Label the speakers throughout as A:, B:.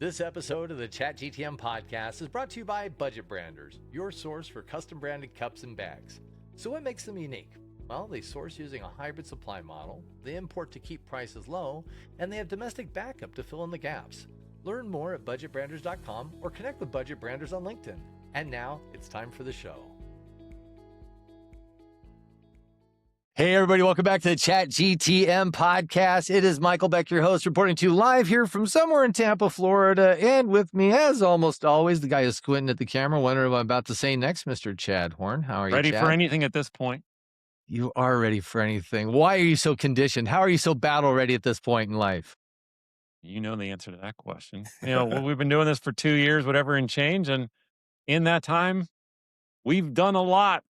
A: This episode of the ChatGTM podcast is brought to you by Budget Branders, your source for custom branded cups and bags. So what makes them unique? Well, they source using a hybrid supply model, they import to keep prices low, and they have domestic backup to fill in the gaps. Learn more at budgetbranders.com or connect with Budget Branders on LinkedIn. And now it's time for the show. Hey, everybody, welcome back to the ChatGTM podcast. It is Michael Beck, your host, reporting to you live here from somewhere in Tampa, Florida. And with me, as almost always, the guy who's squinting at the camera, wondering what I'm about to say next, Mr. Chad Horn. How are you,
B: Ready
A: Chad?
B: for anything at this point.
A: You are ready for anything. Why are you so conditioned? How are you so battle ready at this point in life?
B: You know the answer to that question. Well, we've been doing this for 2 years, whatever, and change. And in that time, we've done a lot,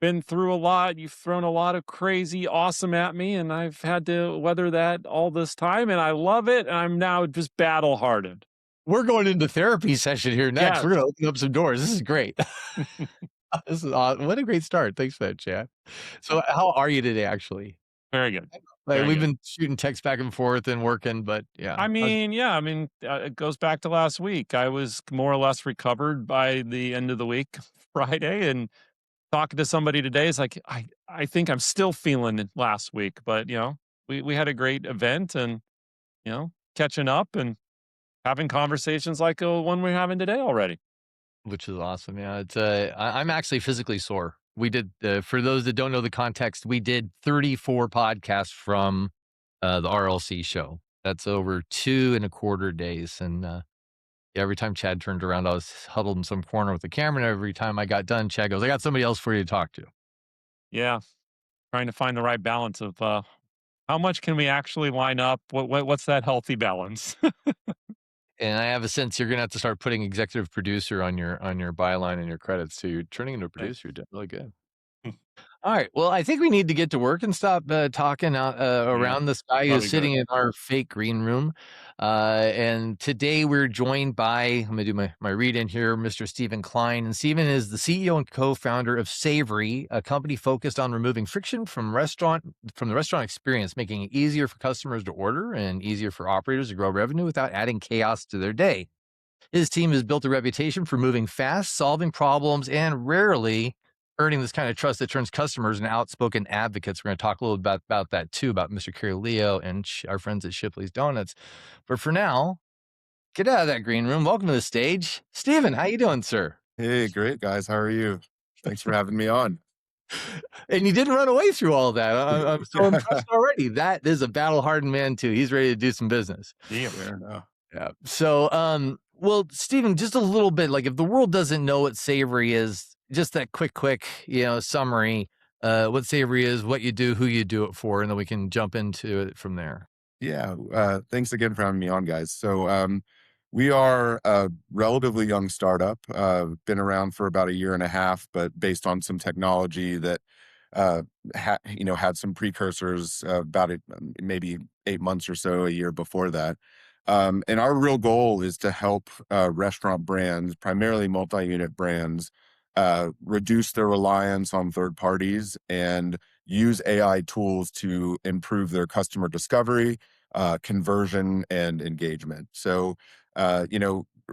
B: been through a lot. You've thrown a lot of crazy awesome at me, and I've had to weather that all this time. And I love it. And I'm now just battle hardened.
A: We're going into therapy session here next.
B: Yes.
A: We're going to open up some doors. This is great. This is awesome. What a great start. Thanks for that, Chad. So how are you today, actually?
B: Very good.
A: We've been shooting texts back and forth and working, but yeah.
B: It goes back to last week. I was more or less recovered by the end of the week, Friday, and talking to somebody today is like, I think I'm still feeling it last week, but we had a great event and, catching up and having conversations like the one we're having today already.
A: Which is awesome. Yeah. It's I'm actually physically sore. We did, for those that don't know the context, we did 34 podcasts from the RLC show. That's over 2.25 days. And every time Chad turned around, I was huddled in some corner with the camera. And every time I got done, Chad goes, I got somebody else for you to talk to.
B: Yeah. Trying to find the right balance of how much can we actually line up? What's that healthy balance?
A: And I have a sense you're going to have to start putting executive producer on your byline and your credits. So you're turning into a producer. You're doing really good. All right. Well, I think we need to get to work and stop talking out around this guy who's sitting in our fake green room. And today we're joined by, I'm going to do my read in here, Mr. Stephen Klein. And Stephen is the CEO and co-founder of Saivory, a company focused on removing friction from the restaurant experience, making it easier for customers to order and easier for operators to grow revenue without adding chaos to their day. His team has built a reputation for moving fast, solving problems, and rarely earning this kind of trust that turns customers into outspoken advocates. We're going to talk a little bit about that too, about Mr. Kerry Leo and our friends at Shipley Do-Nuts. But for now, get out of that green room. Welcome to the stage. Stephen, how you doing, sir?
C: Hey, great, guys. How are you? Thanks for having me on.
A: And you didn't run away through all that. I'm so impressed already. That is a battle-hardened man too. He's ready to do some business.
C: Yeah, fair enough.
A: Yeah. So, well, Stephen, just a little bit, like if the world doesn't know what Saivory is, just that quick, summary, what Saivory is, what you do, who you do it for, and then we can jump into it from there.
C: Yeah. Thanks again for having me on, guys. So we are a relatively young startup, been around for about 1.5 years, but based on some technology that had some precursors about it, maybe 8 months or so, a year before that. And our real goal is to help restaurant brands, primarily multi-unit brands, reduce their reliance on third parties and use AI tools to improve their customer discovery, conversion, and engagement. So,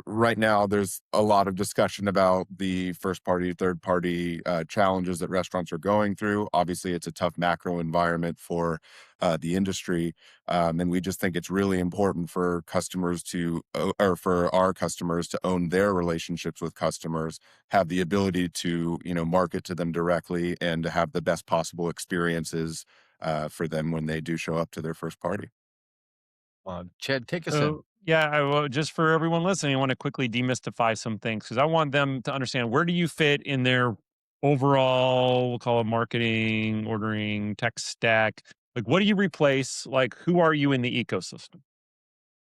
C: right now there's a lot of discussion about the first party, third party challenges that restaurants are going through. Obviously, it's a tough macro environment for the industry. And we just think it's really important for customers or for our customers to own their relationships with customers, have the ability to, market to them directly and to have the best possible experiences for them when they do show up to their first party.
A: Chad, take us in.
B: Yeah, just for everyone listening, I want to quickly demystify some things because I want them to understand, where do you fit in their overall, we'll call it marketing, ordering, tech stack? Like, what do you replace? Like, who are you in the ecosystem?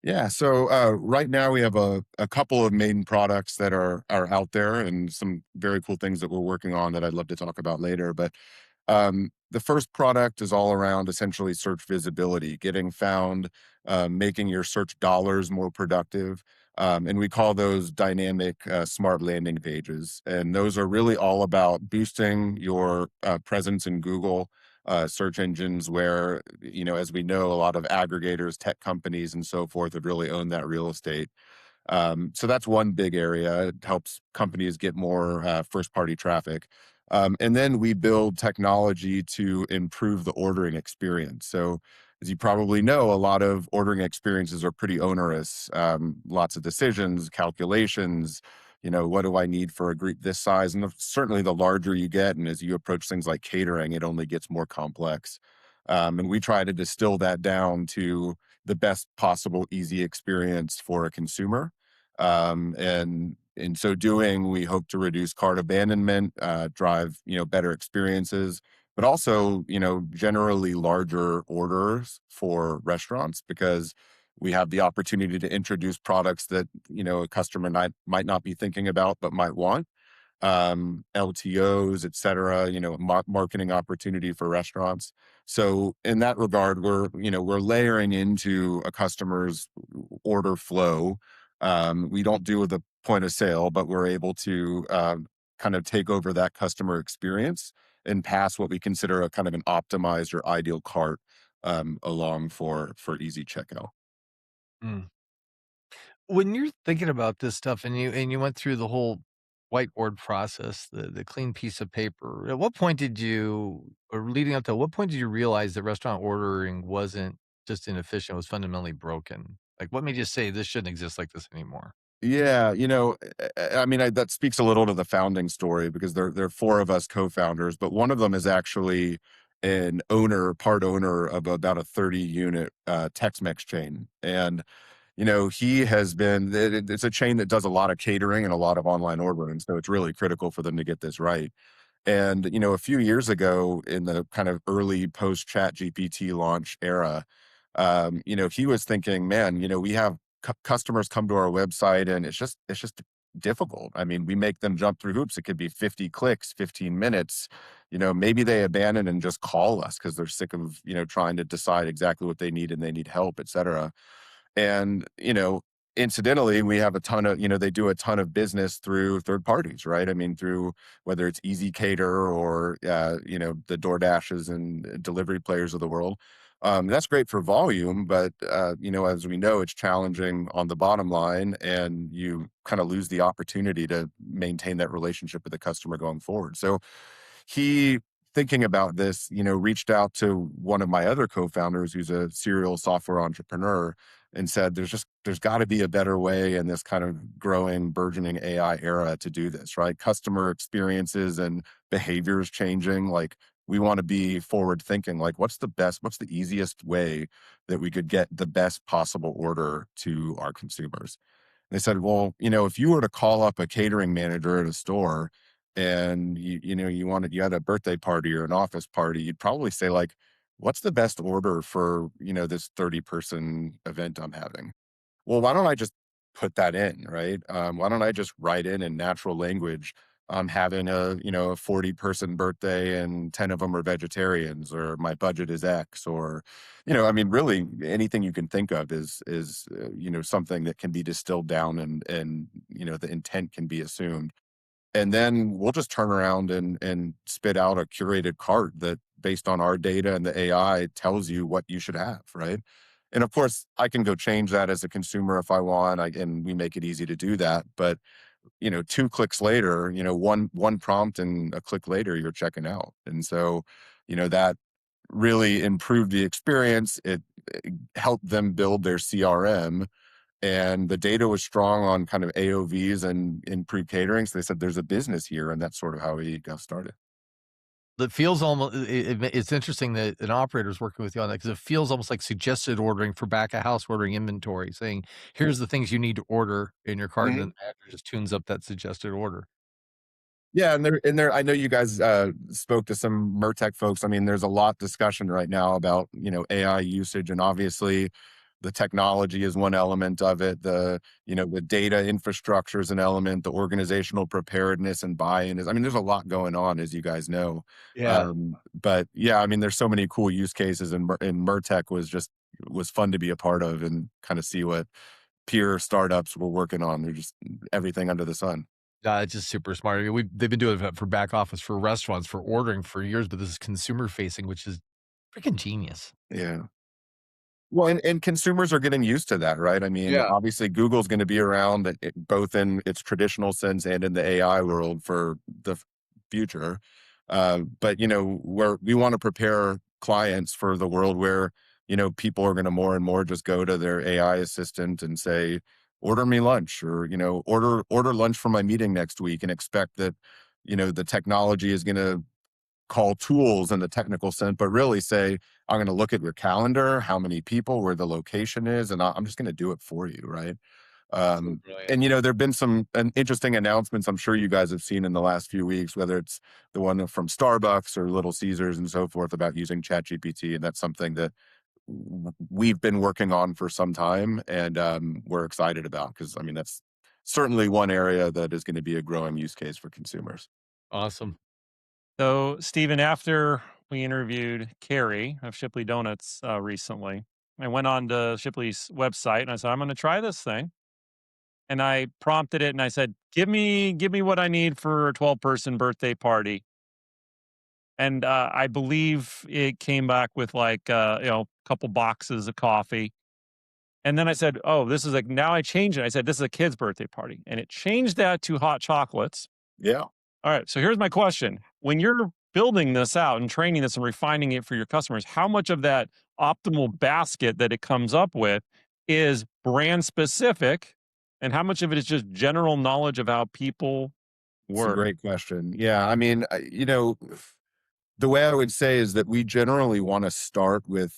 C: Yeah. So right now we have a couple of main products that are out there and some very cool things that we're working on that I'd love to talk about later. But the first product is all around essentially search visibility, getting found, making your search dollars more productive. And we call those dynamic smart landing pages. And those are really all about boosting your presence in Google search engines where, as we know, a lot of aggregators, tech companies, and so forth have really owned that real estate. So that's one big area. It helps companies get more first party traffic. And then we build technology to improve the ordering experience. So, as you probably know, a lot of ordering experiences are pretty onerous. Lots of decisions, calculations. What do I need for a group this size? And certainly, the larger you get, and as you approach things like catering, it only gets more complex. And we try to distill that down to the best possible easy experience for a consumer. And in so doing, we hope to reduce cart abandonment, drive better experiences, but also generally larger orders for restaurants because we have the opportunity to introduce products that a customer might not be thinking about but might want, LTOs, et cetera, marketing opportunity for restaurants. So in that regard, we're layering into a customer's order flow. We don't do the point of sale, but we're able to kind of take over that customer experience and pass what we consider a kind of an optimized or ideal cart along for easy checkout.
A: Mm. When you're thinking about this stuff and you went through the whole whiteboard process, the clean piece of paper, at what point did you or leading up to what point did you realize that restaurant ordering wasn't just inefficient, it was fundamentally broken? Like, what made you say this shouldn't exist like this anymore?
C: Yeah, I mean, that speaks a little to the founding story because there are four of us co-founders, but one of them is actually part owner of about a 30-unit Tex-Mex chain, and he has been. It's a chain that does a lot of catering and a lot of online ordering, so it's really critical for them to get this right. And, a few years ago in the kind of early post chat GPT launch era, he was thinking, man, we have customers come to our website and it's just difficult. I mean, we make them jump through hoops. It could be 50 clicks, 15 minutes. Maybe they abandon and just call us because they're sick of, trying to decide exactly what they need and they need help, et cetera. And, incidentally, we have a ton of, they do a ton of business through third parties, right? I mean, through whether it's Easy Cater or, the DoorDashes and delivery players of the world. That's great for volume, but, as we know, it's challenging on the bottom line and you kind of lose the opportunity to maintain that relationship with the customer going forward. So he thinking about this, reached out to one of my other co-founders who's a serial software entrepreneur and said, there's got to be a better way in this kind of growing, burgeoning AI era to do this, right? Customer experiences and behaviors changing. Like we want to be forward thinking, like what's the easiest way that we could get the best possible order to our consumers? They said, well, if you were to call up a catering manager at a store and you had a birthday party or an office party, you'd probably say like, what's the best order for, this 30-person event I'm having? Well, why don't I just put that in, right? Why don't I just write in natural language? I'm having a 40-person birthday and 10 of them are vegetarians, or my budget is X, or, I mean, really anything you can think of is something that can be distilled down and the intent can be assumed. And then we'll just turn around and spit out a curated cart that based on our data and the AI tells you what you should have, right? And of course, I can go change that as a consumer if I want, and we make it easy to do that. But, two clicks later, one prompt and a click later, you're checking out. And so, that really improved the experience. It helped them build their CRM, and the data was strong on kind of AOVs and in pre-catering. So they said there's a business here, and that's sort of how we got started.
A: It feels almost it's interesting that an operator is working with you on that because it feels almost like suggested ordering for back of house ordering inventory, saying, "Here's the things you need to order in your cart," and then the app just tunes up that suggested order.
C: Yeah, and there I know you guys spoke to some Mertech folks. I mean, there's a lot discussion right now about, AI usage, and obviously the technology is one element of it. The data infrastructure is an element, the organizational preparedness and buy-in is, I mean, there's a lot going on, as you guys know.
A: Yeah.
C: But yeah, I mean, there's so many cool use cases, and Mertech was fun to be a part of and kind of see what peer startups were working on. They're just everything under the sun.
A: It's just super smart. I mean, they've been doing it for back office, for restaurants, for ordering for years, but this is consumer facing, which is freaking genius.
C: Yeah. Well, and consumers are getting used to that, right? I mean,
A: Yeah.
C: obviously, Google's gonna be around both in its traditional sense and in the AI world for the future. But, we wanna prepare clients for the world where, people are gonna more and more just go to their AI assistant and say, "Order me lunch," or, "Order lunch for my meeting next week," and expect that, the technology is gonna call tools in the technical sense, but really say, I'm going to look at your calendar, how many people, where the location is, and I'm just going to do it for you, right?
A: So brilliant.
C: And there have been some interesting announcements I'm sure you guys have seen in the last few weeks, whether it's the one from Starbucks or Little Caesars and so forth about using ChatGPT, and that's something that we've been working on for some time, and we're excited about because I mean that's certainly one area that is going to be a growing use case for consumers.
A: Awesome.
B: So, Stephen, after we interviewed Carrie of Shipley Donuts recently, I went on to Shipley's website and I said, I'm going to try this thing. And I prompted it and I said, give me what I need for a 12-person birthday party. And I believe it came back with like, a couple boxes of coffee. And then I said, oh, this is like, now I changed it. I said, this is a kid's birthday party. And it changed that to hot chocolates.
C: Yeah.
B: All right. So here's my question. When you're building this out and training this and refining it for your customers, how much of that optimal basket that it comes up with is brand specific? And how much of it is just general knowledge of how people
C: It's a
B: work?
C: great question. Yeah, I mean, the way I would say is that we generally want to start with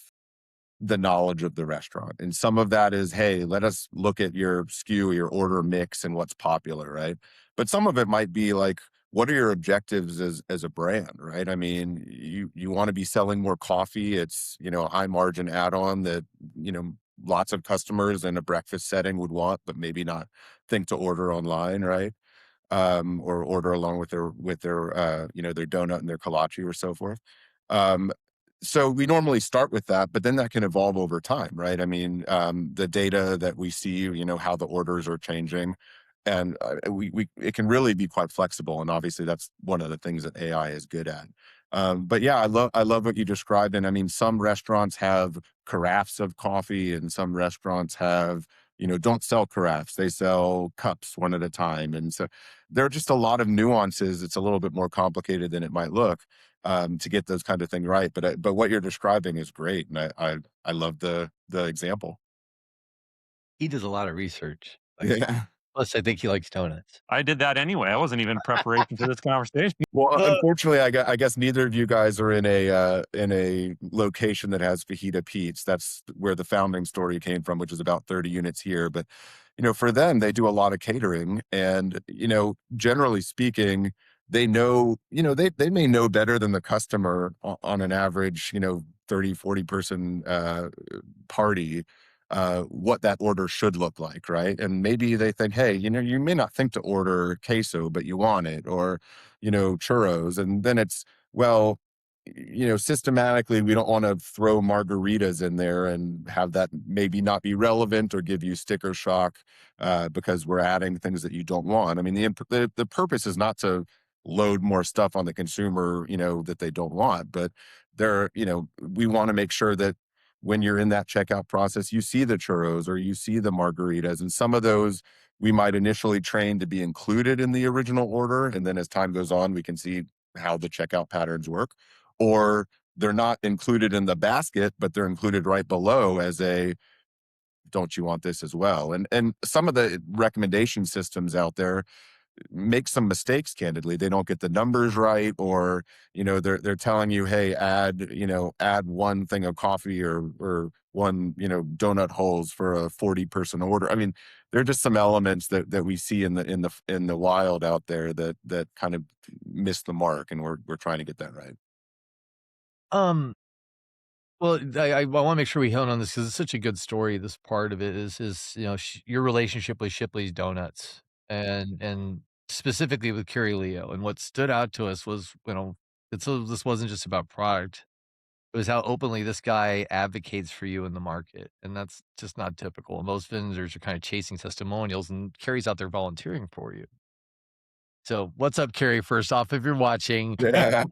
C: the knowledge of the restaurant. And some of that is, hey, let us look at your SKU, your order mix, and what's popular, right? But some of it might be like, what are your objectives as a brand, right? I mean, you want to be selling more coffee. It's, a high margin add-on that, lots of customers in a breakfast setting would want, but maybe not think to order online, right? Or order along with their donut and their kolache or so forth. Um, so we normally start with that, but then that can evolve over time, right? I mean, the data that we see, how the orders are changing, and we it can really be quite flexible. And obviously, that's one of the things that AI is good at. But yeah, I love what you described, and I mean, some restaurants have carafes of coffee, and some restaurants have don't sell carafes; they sell cups one at a time, and so there are just a lot of nuances. It's a little bit more complicated than it might look to get those kind of things right. But what you're describing is great, and I love the example.
A: He does a lot of research.
C: Yeah.
A: Plus, I think he likes donuts.
B: I did that anyway. I wasn't even in preparation for this conversation.
C: Well, unfortunately, I guess neither of you guys are in a location that has fajita Pete's. That's where the founding story came from, which is about 30 units here. But for them, they do a lot of catering, and generally speaking, they know they may know better than the customer on an average 30, 40 person party what that order should look like, right? And maybe they think, hey, you may not think to order queso, but you want it, or churros. And then it's, well, systematically, we don't want to throw margaritas in there and have that maybe not be relevant or give you sticker shock because we're adding things that you don't want. I mean, the purpose is not to load more stuff on the consumer, that they don't want, but we want to make sure that when you're in that checkout process, you see the churros or you see the margaritas, and some of those we might initially train to be included in the original order. And then as time goes on, we can see how the checkout patterns work. Or they're not included in the basket, but they're included right below as a, don't you want this as well? And some of the recommendation systems out there make some mistakes, candidly. They don't get the numbers right, or they're telling you, hey, add one thing of coffee or one donut holes for a 40-person order. I mean, there are just some elements that we see in the wild out there that kind of miss the mark, and we're trying to get that right.
A: Um, well, I wanna make sure we hone on this because it's such a good story. This part of it is, your relationship with Shipley's Donuts and specifically with Curie Leo. And what stood out to us was, this wasn't just about product. It was how openly this guy advocates for you in the market, and that's just not typical. Most vendors are kinda chasing testimonials, and Carrie's out there volunteering for you. So what's up, Carrie? First off, if you're watching,
C: Yeah.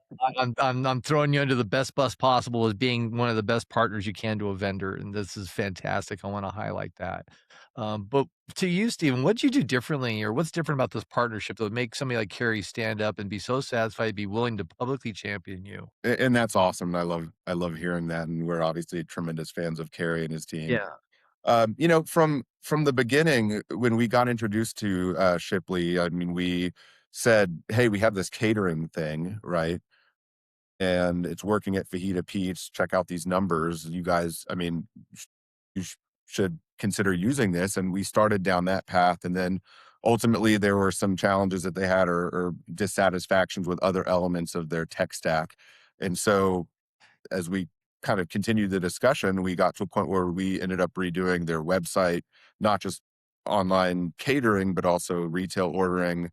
A: I'm throwing you under the best bus possible as being one of the best partners you can to a vendor, and this is fantastic. I want to highlight that. But to you, Stephen, what'd you do differently, or what's different about this partnership that would make somebody like Carrie stand up and be so satisfied, be willing to publicly champion you?
C: And that's awesome. I love hearing that, and we're obviously tremendous fans of Kerry and his team.
A: Yeah,
C: From the beginning, when we got introduced to Shipley, I mean, we said, "Hey, we have this catering thing, right? And it's working at Fajita Pete's. Check out these numbers. You guys, I mean, you should consider using this." And we started down that path, and then ultimately there were some challenges that they had, or dissatisfactions with other elements of their tech stack, and so as we kind of continued the discussion, we got to a point where we ended up redoing their website, not just online catering, but also retail ordering,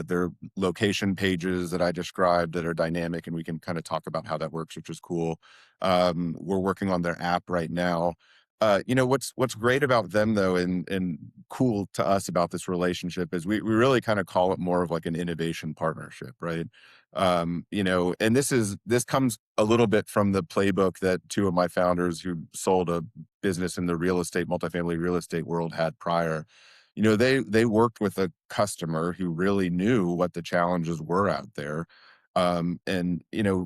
C: their location pages that I described that are dynamic, and we can kind of talk about how that works, which is cool. We're working on their app right now. What's great about them though, and cool to us about this relationship is we really kind of call it more of like an innovation partnership, right? And this comes a little bit from the playbook that two of my founders who sold a business in the multifamily real estate world had prior. They worked with a customer who really knew what the challenges were out there. And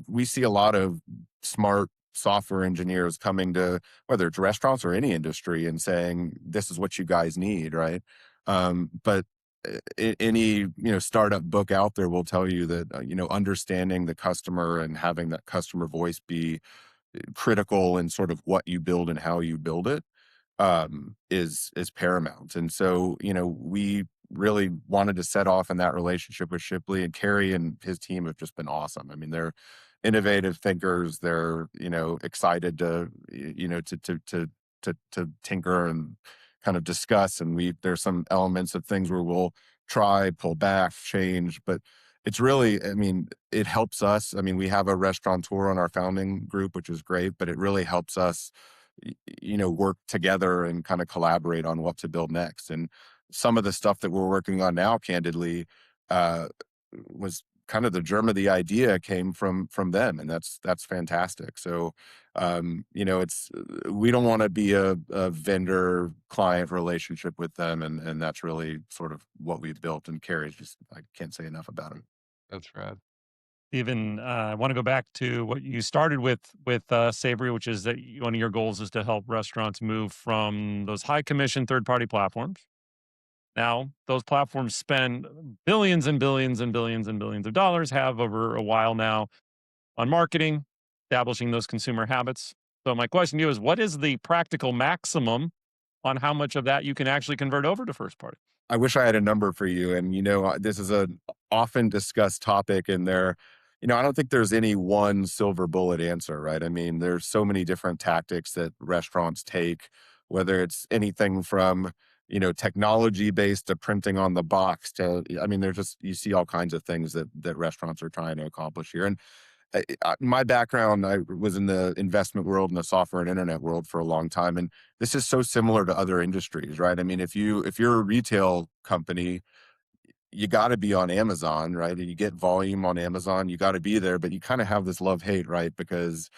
C: we see a lot of smart software engineers coming to whether it's restaurants or any industry and saying, "This is what you guys need," right? But any startup book out there will tell you that understanding the customer and having that customer voice be critical in sort of what you build and how you build it, is paramount. And so, we really wanted to set off in that relationship with Shipley, and Kerry and his team have just been awesome. I mean, they're innovative thinkers. They're, excited to, to tinker and kind of discuss. And there's some elements of things where we'll try, pull back, change, but it's really, I mean, it helps us. I mean, we have a restaurateur on our founding group, which is great, but it really helps us work together and kind of collaborate on what to build next. And some of the stuff that we're working on now, candidly, uh, was kind of the germ of the idea came from them, and that's fantastic. So, it's we don't want to be a vendor client relationship with them, and that's really sort of what we've built. And Carrie's just I can't say enough about him.
A: that's rad.
B: Even I want to go back to what you started with Savory, which is that one of your goals is to help restaurants move from those high commission third party platforms. Now, those platforms spend billions and billions and billions and billions of dollars, have over a while now, on marketing, establishing those consumer habits. So, my question to you is what is the practical maximum on how much of that you can actually convert over to first party?
C: I wish I had a number for you. And this is an often discussed topic, and I don't think there's any one silver bullet answer, right? I mean, there's so many different tactics that restaurants take, whether it's anything from technology based to printing on the box to, I mean, there's just you see all kinds of things that restaurants are trying to accomplish here. And my background, I was in the investment world and the software and internet world for a long time, and this is so similar to other industries, right? I mean, if you're a retail company, you got to be on Amazon, right? And you get volume on Amazon, you got to be there, but you kind of have this love hate, right? Because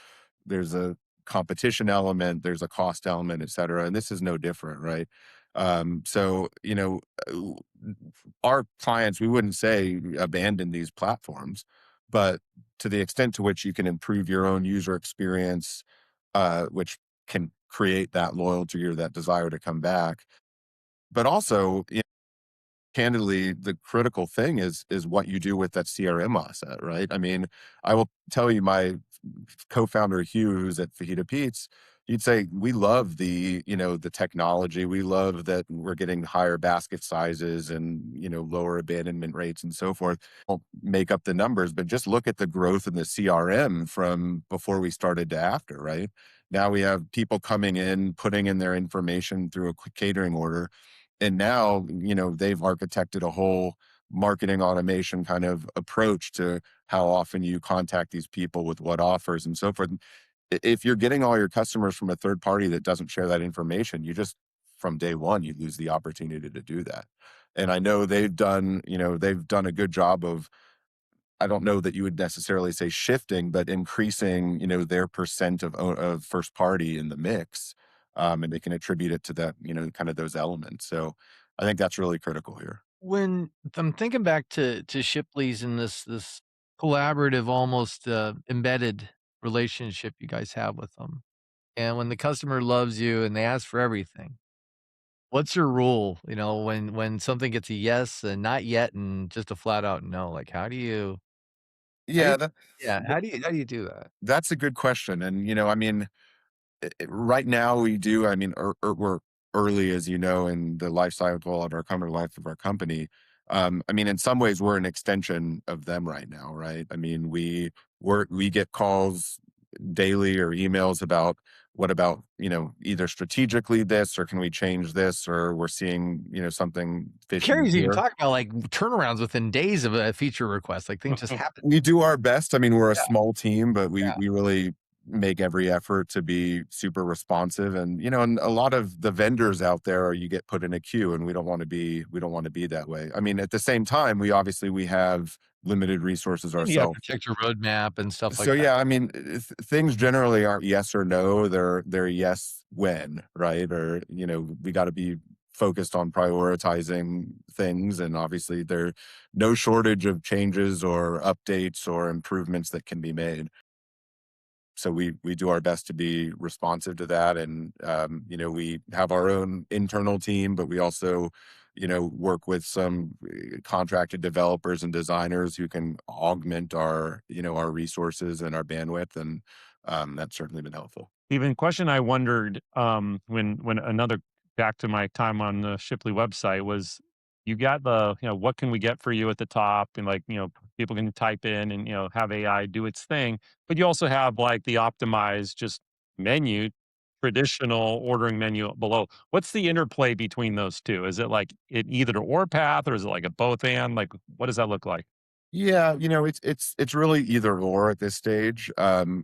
C: there's a competition element, there's a cost element, et cetera. And this is no different, right? So, uh, our clients, we wouldn't say abandon these platforms, but to the extent to which you can improve your own user experience, which can create that loyalty or that desire to come back. But also, candidly, the critical thing is what you do with that CRM asset, right? I mean, I will tell you, my co-founder Hugh, who's at Fajita Pete's, you'd say we love the technology. We love that we're getting higher basket sizes and lower abandonment rates and so forth. Won't make up the numbers, but just look at the growth in the CRM from before we started to after, right? Now we have people coming in, putting in their information through a quick catering order, and now they've architected a whole marketing automation kind of approach to how often you contact these people with what offers and so forth. If you're getting all your customers from a third party that doesn't share that information, you just from day one, you lose the opportunity to do that. And I know they've done a good job of, I don't know that you would necessarily say shifting, but increasing, their percent of first party in the mix. And they can attribute it to that, kind of those elements. So I think that's really critical here.
A: When I'm thinking back to Shipley's and this collaborative, almost, embedded relationship you guys have with them, and when the customer loves you and they ask for everything, what's your rule, when something gets a yes and not yet and just a flat out no? Like, how do you
C: Yeah,
A: yeah, how do you do that?
C: that's a good question. And, I mean, right now we do, I mean, we're early, as you know, in the life cycle of our company, life of our company. I mean, in some ways, we're an extension of them right now, right? I mean, we get calls daily or emails about what about, either strategically this, or can we change this, or we're seeing, something fishy
A: Carrie's even
C: here.
A: talking about, like, turnarounds within days of a feature request, like, things just happen.
C: We do our best. I mean, we're a small team, but we
A: Yeah.
C: we really make every effort to be super responsive. And and a lot of the vendors out there, you get put in a queue, and we don't want to be that way. I mean, at the same time, we have limited resources
A: And you gotta
C: ourselves.
A: protect your roadmap and stuff like
C: So
A: that.
C: yeah, I mean, things generally aren't yes or no. They're yes when, right? Or we got to be focused on prioritizing things, and obviously there no shortage of changes or updates or improvements that can be made. So we do our best to be responsive to that. And we have our own internal team, but we also work with some contracted developers and designers who can augment our resources and our bandwidth. And that's certainly been helpful.
B: Even question I wondered, when another back to my time on the Shipley website was you got the, what can we get for you at the top? And like, people can type in and, have AI do its thing. But you also have like the optimized just menu, traditional ordering menu below. What's the interplay between those two? Is it like an either or path, or is it like a both and? Like, what does that look like?
C: Yeah, it's really either or at this stage. There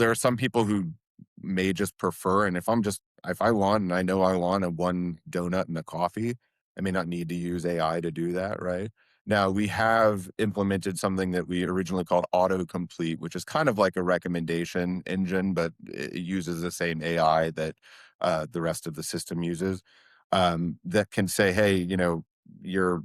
C: are some people who may just prefer, and if I want, and I know I want a one donut and a coffee, I may not need to use AI to do that, right? Now we have implemented something that we originally called autocomplete, which is kind of like a recommendation engine, but it uses the same AI that the rest of the system uses. That can say, hey, you're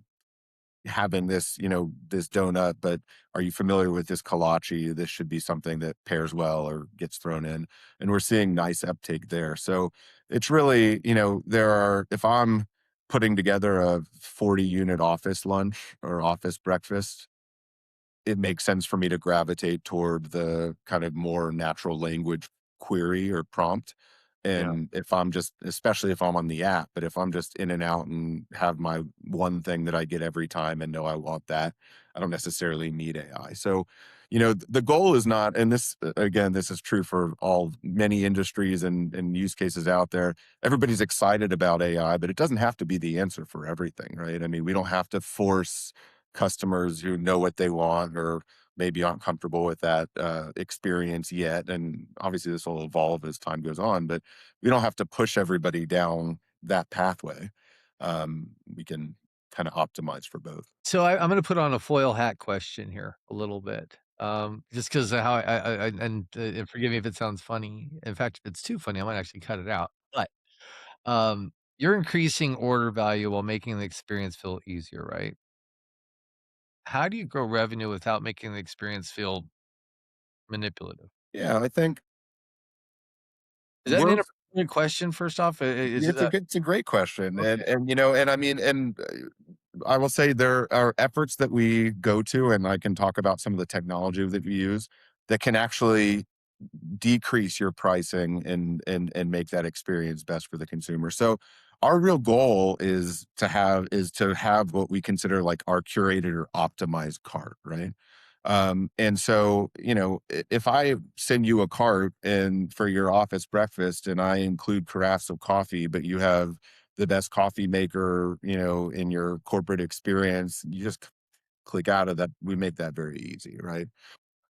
C: having this donut, but are you familiar with this kolache? This should be something that pairs well or gets thrown in. And we're seeing nice uptake there. So it's really, if I'm putting together a 40 unit office lunch or office breakfast, it makes sense for me to gravitate toward the kind of more natural language query or prompt.
B: Yeah.
C: And if I'm just, especially if I'm on the app, but if I'm just in and out and have my one thing that I get every time and know I want that, I don't necessarily need AI. So, the goal is not, and again, this is true for all many industries and use cases out there. Everybody's excited about AI, but it doesn't have to be the answer for everything, right? I mean, we don't have to force customers who know what they want or maybe aren't comfortable with that experience yet. And obviously, this will evolve as time goes on, but we don't have to push everybody down that pathway. We can kind of optimize for both.
A: So I'm gonna put on a foil hat question here a little bit, just 'cause of how and forgive me if it sounds funny. In fact, if it's too funny, I might actually cut it out. But, you're increasing order value while making the experience feel easier, right? How do you grow revenue without making the experience feel manipulative?
C: Yeah, I think
A: Is that an
C: we're
A: inappropriate question first off? Is it
C: it's a great question. and
A: okay.
C: and and I mean, and I will say there are efforts that we go to, and I can talk about some of the technology that we use that can actually decrease your pricing and make that experience best for the consumer. So our real goal is to have what we consider like our curated or optimized cart, right? And so, if I send you a cart and for your office breakfast and I include carafes of coffee, but you have the best coffee maker, in your corporate experience, you just click out of that. We make that very easy, right?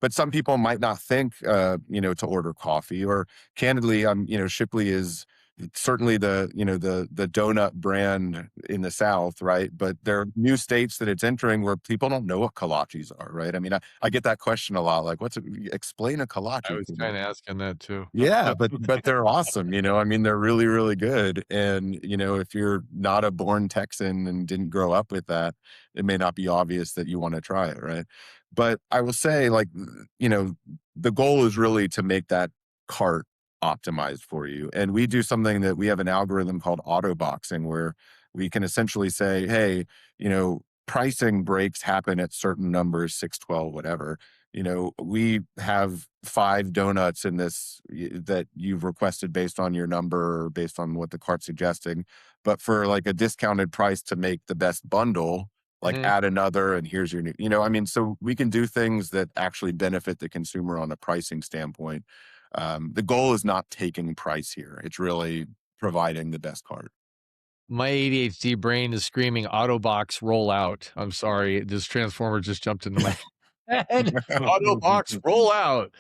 C: But some people might not think, to order coffee. Or candidly, Shipley is certainly the donut brand in the South, right? But there are new states that it's entering where people don't know what kolaches are, right? I mean, I get that question a lot, like, explain a
A: I
C: kolache
A: was
C: to me.
A: kinda asking that too.
C: Yeah, but they're awesome, I mean, they're really, really good, and, if you're not a born Texan and didn't grow up with that, it may not be obvious that you wanna try it, right? But I will say, like, the goal is really to make that cart optimized for you, and we do something that we have an algorithm called auto boxing, where we can essentially say, "Hey, pricing breaks happen at certain numbers, 6, 12, whatever. We have 5 donuts in this that you've requested based on your number or based on what the cart's suggesting. But for like a discounted price to make the best bundle, like
A: Mhm.
C: add another and here's your new, I mean, so we can do things that actually benefit the consumer on a pricing standpoint. The goal is not taking price here. It's really providing the best cart.
A: My ADHD brain is screaming Autobox roll out. I'm sorry, this transformer just jumped into my head. Autobox roll out.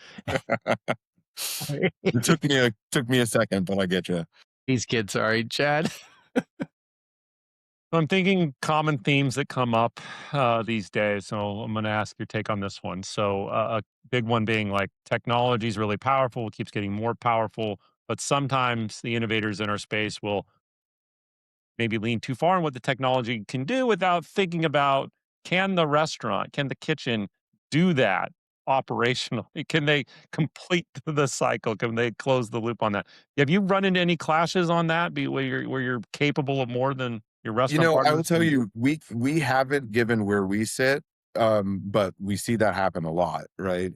C: It took me a second, but I get you.
A: These kids, sorry, Chad.
B: I'm thinking common themes that come up these days. So I'm going to ask your take on this one. So a big one being like technology is really powerful, it keeps getting more powerful, but sometimes the innovators in our space will maybe lean too far on what the technology can do without thinking about, can the restaurant, can the kitchen do that operationally? Can they complete the cycle? Can they close the loop on that? Have you run into any clashes on that? Where you're capable of more than your restaurant
C: I will
B: partners
C: tell
B: can do?
C: you, we haven't given where we sit, but we see that happen a lot, right?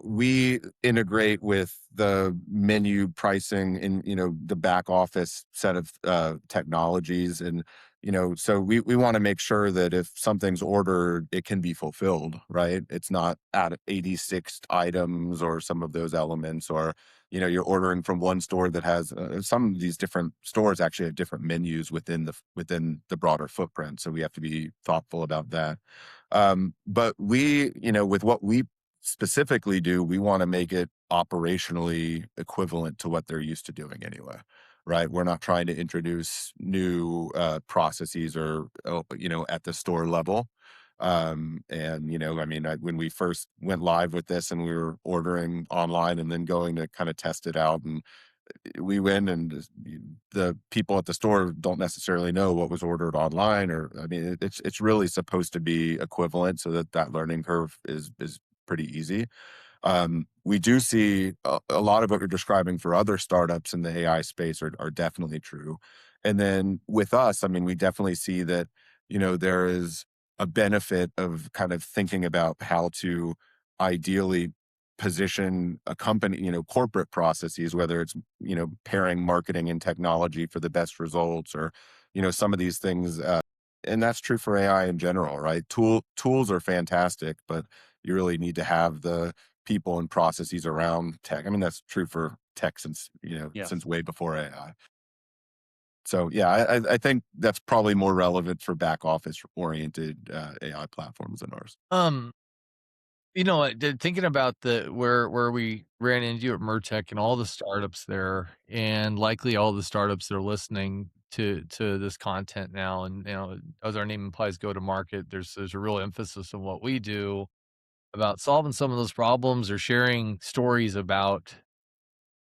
C: We integrate with the menu pricing in, the back office set of technologies. And, so we want to make sure that if something's ordered, it can be fulfilled, right? It's not at 86 items or some of those elements, or you're ordering from one store that has some of these different stores actually have different menus within the broader footprint, so we have to be thoughtful about that. But with what we specifically do, we want to make it operationally equivalent to what they're used to doing anyway, right? We're not trying to introduce new processes or at the store level. And I mean, when we first went live with this and we were ordering online and then going to kind of test it out, and we went and the people at the store don't necessarily know what was ordered online, or I mean, it's really supposed to be equivalent so that that learning curve is pretty easy. We do see a lot of what you're describing for other startups in the AI space are definitely true. And then with us, I mean, we definitely see that, there is a benefit of kind of thinking about how to ideally position a company, corporate processes, whether it's, pairing marketing and technology for the best results, or, some of these things. And that's true for AI in general, right? Tools are fantastic, but you really need to have the people and processes around tech. I mean, that's true for tech since, since
B: Yes.
C: way before AI. So yeah, I think that's probably more relevant for back office oriented AI platforms than ours.
A: Um, thinking about the where we ran into you at Mertech and all the startups there, and likely all the startups that are listening to this content now, and as our name implies, go to market. There's a real emphasis on what we do about solving some of those problems or sharing stories about,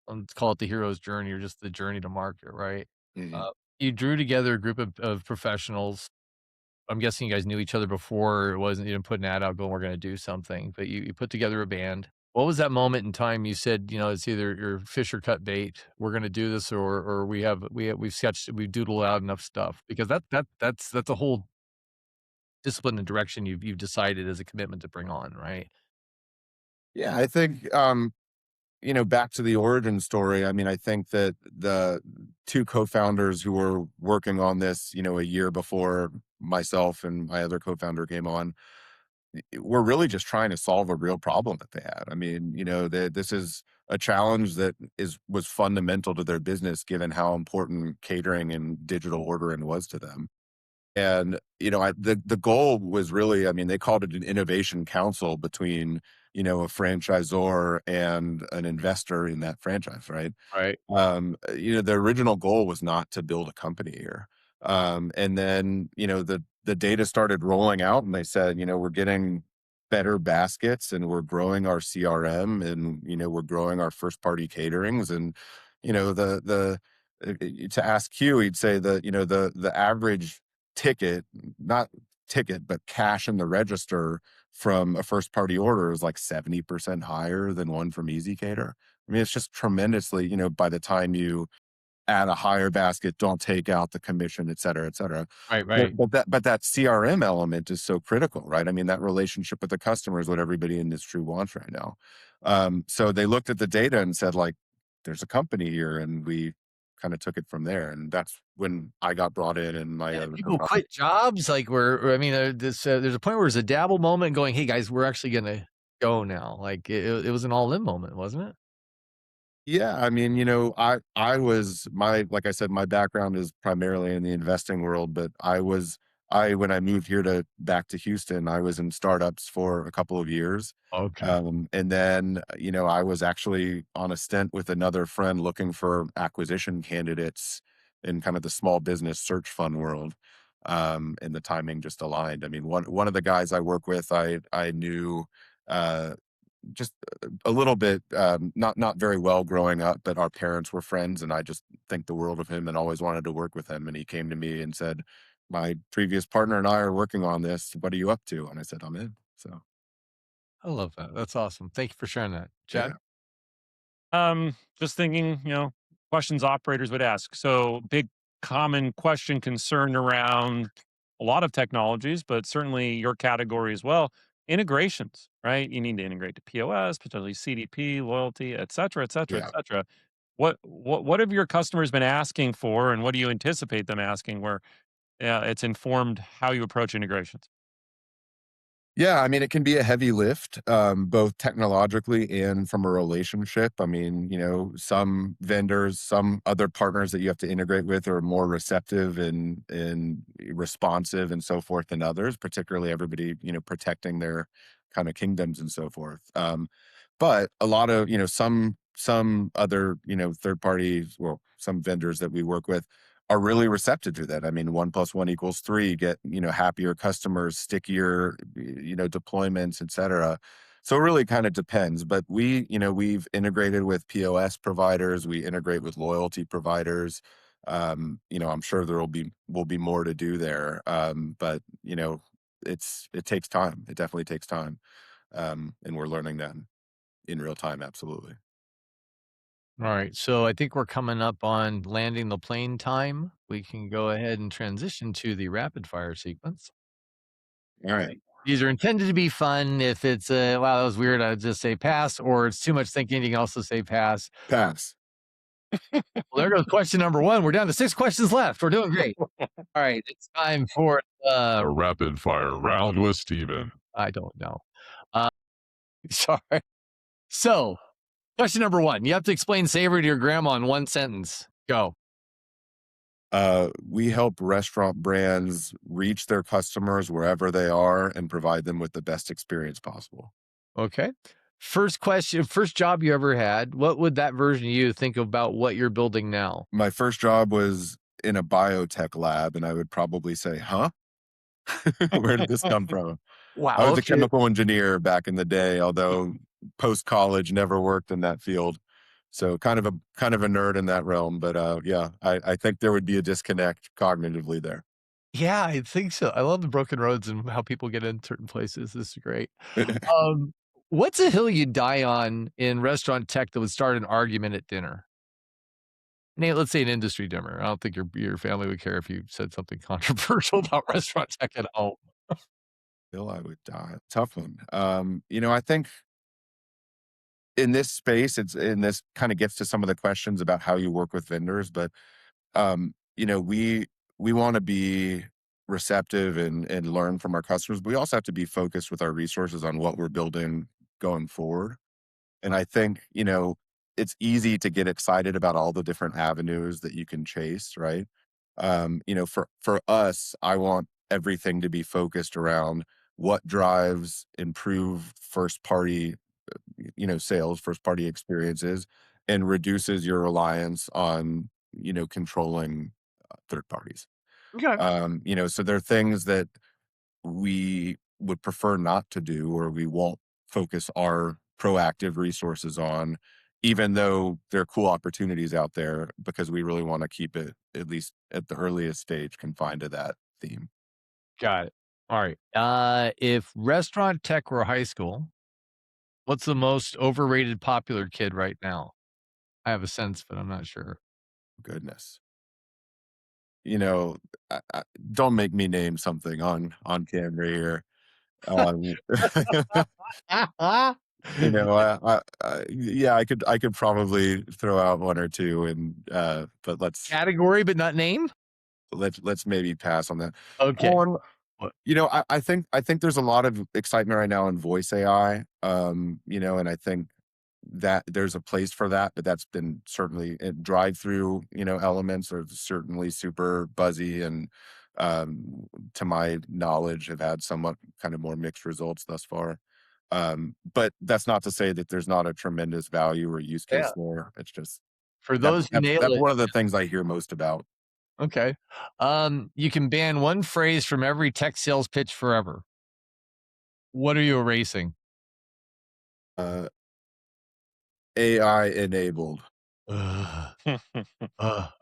A: let's call it the hero's journey or just the journey to market, right?
C: Mhm.
A: Uh, you drew together a group of professionals. I'm guessing you guys knew each other before. It wasn't, you didn't put an ad out going, we're going to do something, but you put together a band. What was that moment in time you said, it's either your fish or cut bait. We're going to do this, or we've sketched, we've doodled out enough stuff, because that's a whole discipline and direction you've decided as a commitment to bring on, right?
C: Yeah, I think back to the origin story. I mean, I think that the two co-founders who were working on this, a year before myself and my other co-founder came on, were really just trying to solve a real problem that they had. I mean, this is a challenge that was fundamental to their business, given how important catering and digital ordering was to them. And, the goal was really, I mean, they called it an innovation council between, a franchisor and an investor in that franchise, right?
A: Right.
C: The original goal was not to build a company here. And then, the data started rolling out and they said, we're getting better baskets and we're growing our CRM and, we're growing our first party caterings. And, to ask Q, he'd say that, the average ticket, not ticket, but cash in the register from a first party order is like 70% higher than one from Easy Cater. I mean, it's just tremendously, by the time you add a higher basket, don't take out the commission, et cetera, et cetera.
A: Right,
C: But,
A: right.
C: but that but that CRM element is so critical, right? I mean, that relationship with the customer is what everybody in the industry wants right now. So they looked at the data and said, like, there's a company here, and we kind of took it from there. And that's when I got brought in, and my
A: Yeah,
C: other
A: people
C: co-founder.
A: quit jobs, like, I mean, there's a point where it's a dabble moment going, "Hey, guys, we're actually gonna go now." Like, it was an all-in moment, wasn't it?
C: Yeah, I mean, I was like I said, my background is primarily in the investing world, but when I moved here to back to Houston, I was in startups for a couple of years.
A: Okay.
C: And then, I was actually on a stint with another friend looking for acquisition candidates in kind of the small business search fund world. And the timing just aligned. I mean, one of the guys I work with, I knew uh just a little bit, not very well growing up, but our parents were friends, and I just think the world of him and always wanted to work with him. And he came to me and said, "My previous partner and I are working on this. What are you up to?" And I said, "I'm in." So
A: I love that. That's awesome. Thank you for sharing that.
C: yeah,
A: Chad?
B: Just thinking, questions operators would ask. So, big common question concern around a lot of technologies, but certainly your category as well. Integrations, right? You need to integrate to POS, potentially CDP, loyalty, et cetera, et cetera, et
C: yeah.
B: cetera. What have your customers been asking for, and what do you anticipate them asking? Where it's informed how you approach integrations.
C: Yeah, I mean, it can be a heavy lift, both technologically and from a relationship. I mean, some vendors, some other partners that you have to integrate with are more receptive and responsive and so forth than others, particularly everybody, protecting their kind of kingdoms and so forth. But a lot of, some other, third parties, well, some vendors that we work with are really receptive to that. I mean, 1 + 1 = 3, get, happier customers, stickier, deployments, et cetera. So it really kind of depends. But we've integrated with POS providers, we integrate with loyalty providers. I'm sure will be more to do there. But it takes time. It definitely takes time. And we're learning that in real time, absolutely.
A: Alright, so I think we're coming up on landing the plane time. We can go ahead and transition to the rapid fire sequence.
C: All right.
A: These are intended to be fun. If it's, "Wow, that was weird," I'd just say pass, or it's too much thinking, you can also say pass.
C: Pass.
A: Well, there goes question number 1. We're down to 6 questions left. We're doing great. Alright, it's time for the rapid fire round with Steven. I don't know. Uh, sorry. So, question number 1, you have to explain Saivory to your grandma in 1 sentence. Go.
C: We help restaurant brands reach their customers wherever they are and provide them with the best experience possible.
A: Okay. First question, first job you ever had, what would that version of you think about what you're building now?
C: My first job was in a biotech lab, and I would probably say, "Huh? Where did this come from?" I
A: Wow,
C: was a
A: okay.
C: chemical engineer back in the day, although post college never worked in that field. So kind of a nerd in that realm. But yeah, I think there would be a disconnect cognitively there.
A: Yeah, I think so. I love the broken roads and how people get in certain places. This is great. Um, what's a hill you die on in restaurant tech that would start an argument at dinner? Nate, let's say an industry dinner. I don't think your family would care if you said something controversial about restaurant tech at home.
C: Still, I would die. Tough one. I think in this space, it's and this kind of gets to some of the questions about how you work with vendors, but we want to be receptive and learn from our customers. But we also have to be focused with our resources on what we're building going forward. And I think, it's easy to get excited about all the different avenues that you can chase, right? For us, I want everything to be focused around what drives improved first party, sales, first party experiences, and reduces your reliance on, controlling third parties.
A: Okay.
C: So there are things that we would prefer not to do or we won't focus our proactive resources on, even though there are cool opportunities out there because we really want to keep it, at least at the earliest stage, confined to that theme.
A: Got it. All right. If restaurant tech were high school, what's the most overrated popular kid right now? I have a sense, but I'm not sure.
C: Goodness. You know, don't make me name something on camera here. Um, yeah, I could probably throw out one or two, and but
A: Category, but not name?
C: let's maybe pass on that.
A: Okay.
C: Um,
A: What?
C: I think there's a lot of excitement right now in voice AI. And I think that there's a place for that, but that's been certainly drive through, elements are certainly super buzzy and to my knowledge have had somewhat kind of more mixed results thus far. But that's not to say that there's not a tremendous value or use
A: Yeah.
C: case there. It's just
A: For
C: that,
A: those who
C: that's
A: nail
C: that's
A: it.
C: one of the things I hear most about.
A: Okay. You can ban one phrase from every tech sales pitch forever. What are you erasing?
C: Uh, AI enabled.
A: Ugh.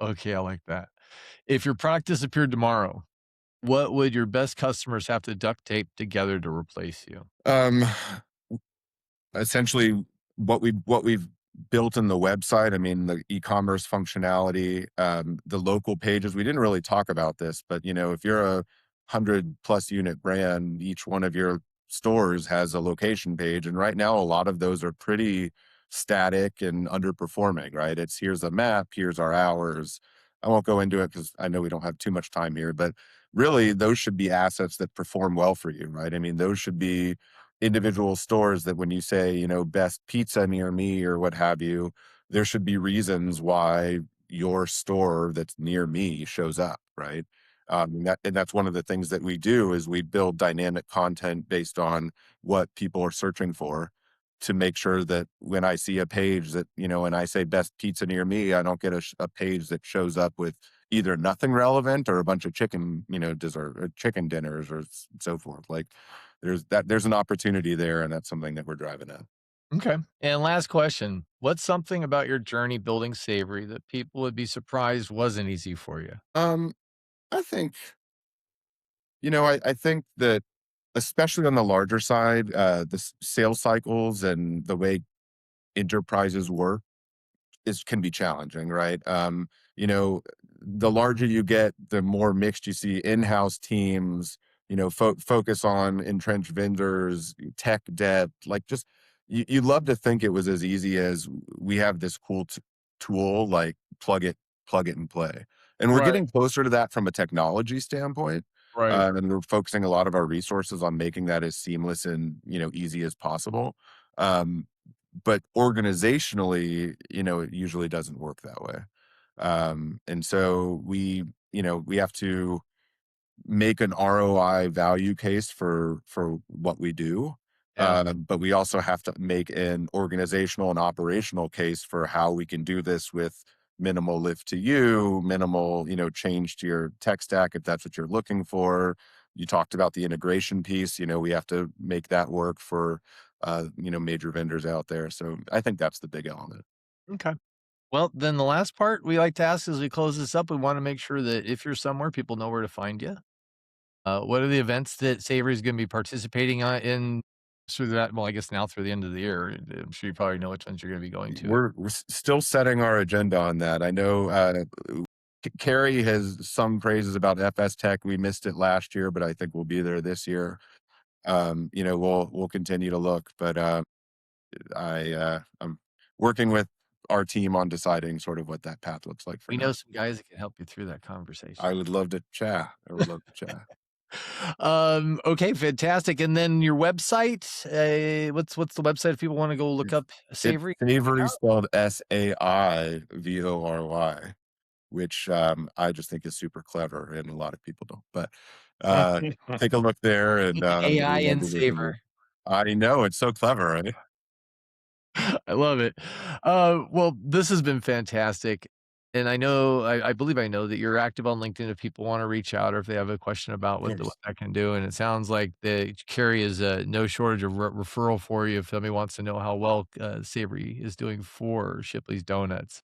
A: Okay, I like that. If your product disappeared tomorrow, what would your best customers have to duct tape together to replace you?
C: Um, Essentially what we've built in the website. I mean, the e-commerce functionality, the local pages. We didn't really talk about this, but if you're a 100+ unit brand, each one of your stores has a location page, and right now a lot of those are pretty static and underperforming. Right? It's here's a map, here's our hours. I won't go into it because I know we don't have too much time here, but really those should be assets that perform well for you, right? I mean, those should be individual stores that when you say, best pizza near me or what have you, there should be reasons why your store that's near me shows up, right? And that's one of the things that we do is we build dynamic content based on what people are searching for to make sure that when I see a page that, and I say best pizza near me, I don't get a page that shows up with either nothing relevant or a bunch of chicken, dessert or chicken dinners or so forth. Like there's an opportunity there, and that's something that we're driving at.
A: Okay. And last question. What's something about your journey building Savory that people would be surprised wasn't easy for you?
C: Um, I think, I think that especially on the larger side, the sales cycles and the way enterprises work can be challenging, right? The larger you get, the more mixed you see in-house teams, focus on entrenched vendors, tech debt, like just you love to think it was as easy as we have this cool tool, like plug it and play. And we're
A: Right.
C: getting closer to that from a technology standpoint.
A: Right.
C: And we're focusing a lot of our resources on making that as seamless and easy as possible. Um, but organizationally, it usually doesn't work that way. And so we have to make an ROI value case for what we do.
A: Yeah.
C: But we also have to make an organizational and operational case for how we can do this with minimal lift to you, minimal, change to your tech stack if that's what you're looking for. You talked about the integration piece. We have to make that work for major vendors out there. So I think that's the big element.
A: Okay. Well, then the last part we like to ask as we close this up, we want to make sure that if you're somewhere, people know where to find you. What are the events that Savory is going to be participating in through that? Well, I guess now through the end of the year. I'm sure you probably know which ones you're going to be going to.
C: We're still setting our agenda on that. I know Carrie has sung praises about FS Tech. We missed it last year, but I think we'll be there this year. We'll continue to look, but I'm working with our team on deciding sort of what that path looks like for
A: We know
C: now.
A: some guys that can help you through that
C: I
A: conversation.
C: would love to chat. I would love to chat.
A: Okay, fantastic. And then your website, what's the website if people want to go look
C: It's
A: up
C: it's
A: Savory?
C: Saivory spelled Saivory. which I just think is super clever, and a lot of people don't. But take a look there, and
A: AI
C: we'd love
A: and
C: to hear from you.
A: Savor.
C: I know it's so clever, right?
A: I love it. Well, this has been fantastic. And I believe I know that you're active on LinkedIn if people want to reach out or if they have a question about
C: Of
A: what
C: course.
A: that can do. And it sounds like the Carrie is no shortage of referral for you if somebody wants to know how well Savory is doing for Shipley's Donuts.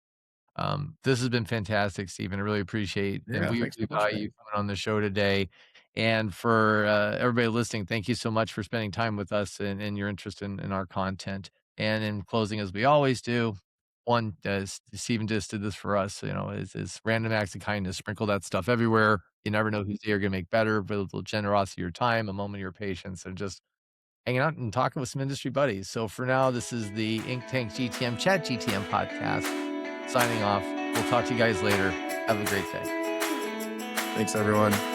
A: This has been fantastic, Stephen. I really appreciate and
C: Yeah,
A: we
C: thanks so
A: really
C: much,
A: value
C: man.
A: you coming on the show today. And for everybody listening, thank you so much for spending time with us and your interest in our content. And in closing, as we always do, one, Stephen just did this for us, is random acts of kindness. Sprinkle that stuff everywhere. You never know who's you're going to make better, with a little generosity of your time, a moment of your patience, and just hanging out and talking with some industry buddies. So for now, this is the Ink Tank GTM Chat GTM podcast. Signing off. We'll talk to you guys later. Have a great day.
C: Thanks, everyone.